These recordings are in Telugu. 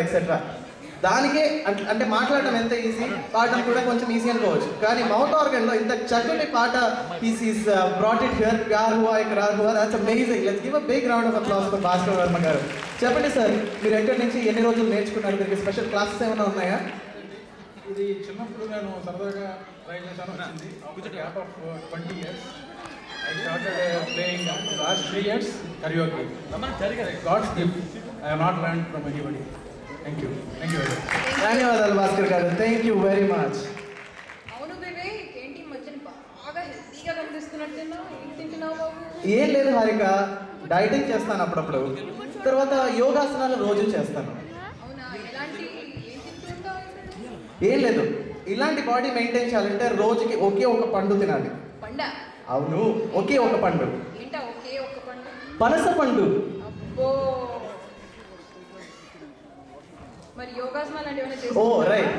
Etcetera etcetera. దానికే అంటే మాట్లాడటం ఎంత ఈజీ, పాడటం కూడా కొంచెం ఈజీ అనుకోవచ్చు. కానీ మౌత్ ఆర్గన్లో ఇంత చక్కటి పాట is brought it here. Pyar Hua Ikrar Hua, that's amazing. Let's give a big round of applause for Bhaskar Varma గారు. చెప్పండి సార్, మీరు ఎక్కడి నుంచి ఎన్ని రోజులు నేర్చుకున్నారు? మీకు స్పెషల్ క్లాసెస్ ఏమైనా ఉన్నాయా? ఇది చిన్నప్పుడు నేను సరదాగా ట్రై చేశాను, వచ్చింది. Gap of 20 years I started playing last 3 years karaoke. God's gift. I have not learned from anybody. Thank you very much. ధన్యవాదాలు భాస్కర్ గారు, థ్యాంక్ యూ వెరీ మచ్. అవును వివేక్, ఏంటి మధ్యన బాగా హెల్తీగా కనిపిస్తున్నట్టున్నావు, ఏం తింటున్నావు బాబు? ఏం లేదు హారిక, డైటింగ్ చేస్తాను అప్పుడప్పుడు, తర్వాత యోగాసనాలు రోజు చేస్తాను. అవునా, ఎలాంటి ఏం తింటుంటావు? ఏం లేదు, ఇలాంటి బాడీ మెయింటైన్ చేయాలంటే రోజుకి ఒకే ఒక పండు తినాలి. పండ? అవును, ఒకే ఒక పండు. ఏంటా ఒకే ఒక పండు? పనస పండు. అబ్బో, మరి యోగాసనాలు అంటే ఏమైనా ఓ చేస్తావా? రైట్,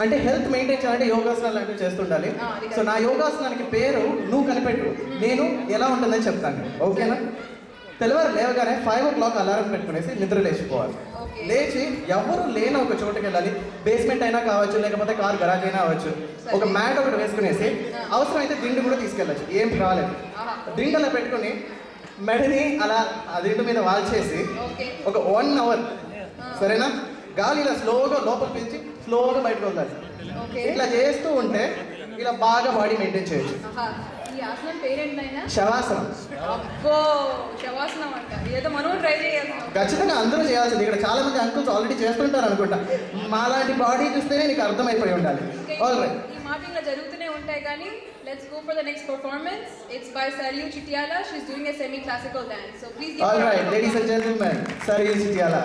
అంటే హెల్త్ మెయింటైన్ చేయాలంటే యోగాసనాలు లాంటివి చేస్తుండాలి. అది సో నా యోగాసనానికి పేరు నువ్వు కనిపెట్టు, నేను ఎలా ఉంటుందని చెప్తాను, ఓకేనా? తెల్లవారు లేవగానే 5 o'clock అలారం పెట్టుకునేసి నిద్ర లేచిపోవాలి. ఓకే. లేచి ఎవరు లేని ఒక చోటుకి వెళ్ళాలి. బేస్మెంట్ అయినా కావచ్చు, లేకపోతే కార్ గరాజ్ అయినా అవ్వచ్చు. ఒక మ్యాట్ ఒకటి వేసుకునేసి అవసరమైతే దిండు కూడా తీసుకెళ్ళచ్చు, ఏం రాలేదు. ఆహా. దిండు అలా పెట్టుకుని మెడని అలా ఆ దిండు మీద వాల్చేసి ఓకే. ఒక 1 hour, సరేనా, గాలి ఇలా స్లోగా లోపల పీల్చి స్లోగా బయటకు వదలాలి. ఓకే. ఇట్లా చేస్తూ ఉంటే ఇలా బాగా బాడీ మెయింటైన్ చేయొచ్చు. ఆహా, ఈ ఆసనం పేరేంటైనా? శవాసనం. అబ్బో, శవాసనం అంట. ఇదేదో మనం ట్రై చేయాలి. ఖచ్చితంగా అందరూ చేయాల్సింది. ఇక్కడ చాలా మంది అంకుల్స్ ఆల్రెడీ చేస్తుంటారు అనుకుంటా. మాలాంటి బాడీ చూస్తేనే నీకు అర్థమైపోయి ఉండాలి. ఆల్ రైట్, ఈ మాట ఇలా జరుగుతూనే ఉంటాయి కానీ let's go for the next performance. It's by Sariyu Chitiyala. She is doing a semi classical dance. So please all right, ladies and gentlemen, Sariyu చిటియాలా.